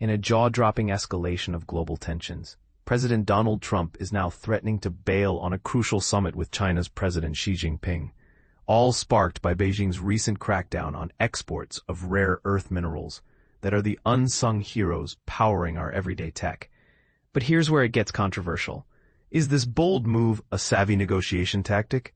In a jaw-dropping escalation of global tensions, President Donald Trump is now threatening to bail on a crucial summit with China's President Xi Jinping, all sparked by Beijing's recent crackdown on exports of rare earth minerals that are the unsung heroes powering our everyday tech. But here's where it gets controversial. Is this bold move a savvy negotiation tactic,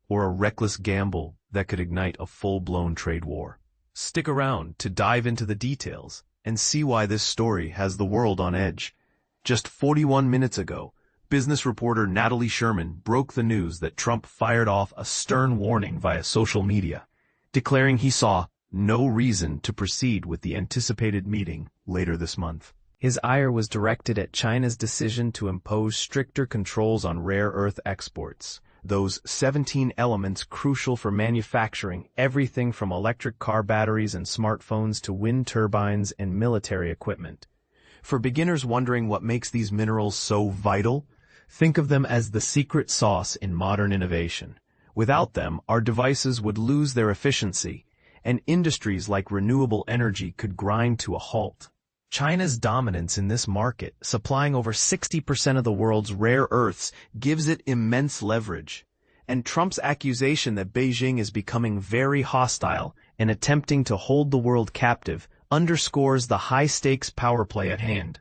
or a reckless gamble that could ignite a full-blown trade war? Stick around to dive into the details and see why this story has the world on edge. Just 41 minutes ago, business reporter Natalie Sherman broke the news that Trump fired off a stern warning via social media, declaring he saw no reason to proceed with the anticipated meeting later this month. His ire was directed at China's decision to impose stricter controls on rare earth exports, those 17 elements crucial for manufacturing everything from electric car batteries and smartphones to wind turbines and military equipment. For beginners wondering what makes these minerals so vital, think of them as the secret sauce in modern innovation. Without them, our devices would lose their efficiency, and industries like renewable energy could grind to a halt. China's dominance in this market, supplying over 60% of the world's rare earths, gives it immense leverage. And Trump's accusation that Beijing is becoming very hostile and attempting to hold the world captive underscores the high-stakes power play at hand.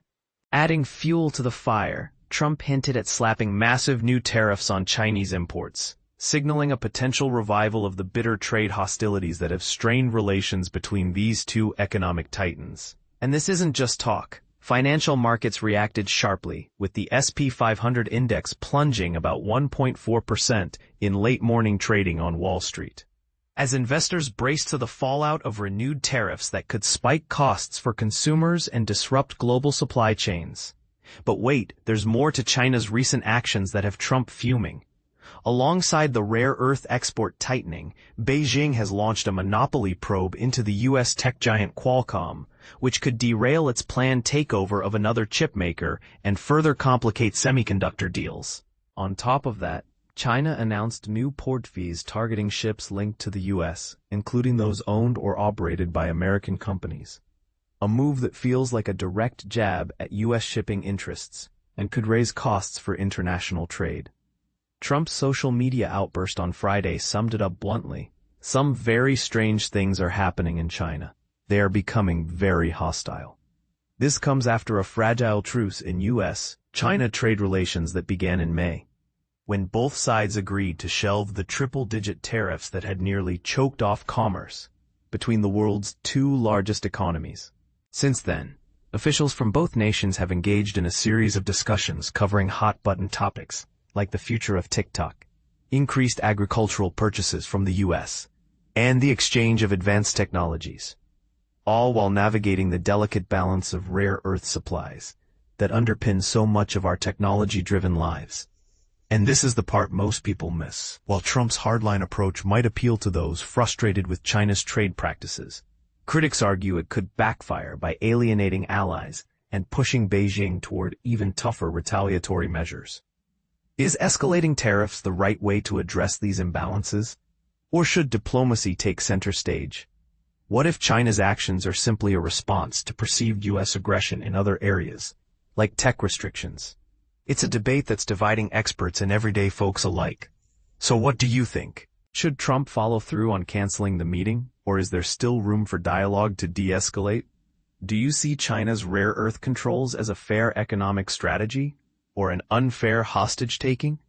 Adding fuel to the fire, Trump hinted at slapping massive new tariffs on Chinese imports, signaling a potential revival of the bitter trade hostilities that have strained relations between these two economic titans. And this isn't just talk. Financial markets reacted sharply, with the S&P 500 index plunging about 1.4% in late-morning trading on Wall Street, as investors braced to the fallout of renewed tariffs that could spike costs for consumers and disrupt global supply chains. But wait, there's more to China's recent actions that have Trump fuming. Alongside the rare earth export tightening, Beijing has launched a monopoly probe into the U.S. tech giant Qualcomm, which could derail its planned takeover of another chipmaker and further complicate semiconductor deals. On top of that, China announced new port fees targeting ships linked to the U.S., including those owned or operated by American companies. A move that feels like a direct jab at U.S. shipping interests and could raise costs for international trade. Trump's social media outburst on Friday summed it up bluntly. Some very strange things are happening in China. They are becoming very hostile. This comes after a fragile truce in U.S.-China trade relations that began in May, when both sides agreed to shelve the triple-digit tariffs that had nearly choked off commerce between the world's two largest economies. Since then, officials from both nations have engaged in a series of discussions covering hot-button topics like the future of TikTok, increased agricultural purchases from the U.S., and the exchange of advanced technologies, all while navigating the delicate balance of rare earth supplies that underpin so much of our technology-driven lives. And this is the part most people miss. While Trump's hardline approach might appeal to those frustrated with China's trade practices, critics argue it could backfire by alienating allies and pushing Beijing toward even tougher retaliatory measures. Is escalating tariffs the right way to address these imbalances? Or should diplomacy take center stage? What if China's actions are simply a response to perceived U.S. aggression in other areas, like tech restrictions? It's a debate that's dividing experts and everyday folks alike. So what do you think? Should Trump follow through on canceling the meeting, or is there still room for dialogue to de-escalate? Do you see China's rare earth controls as a fair economic strategy, or an unfair hostage-taking?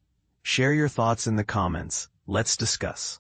Share your thoughts in the comments. Let's discuss.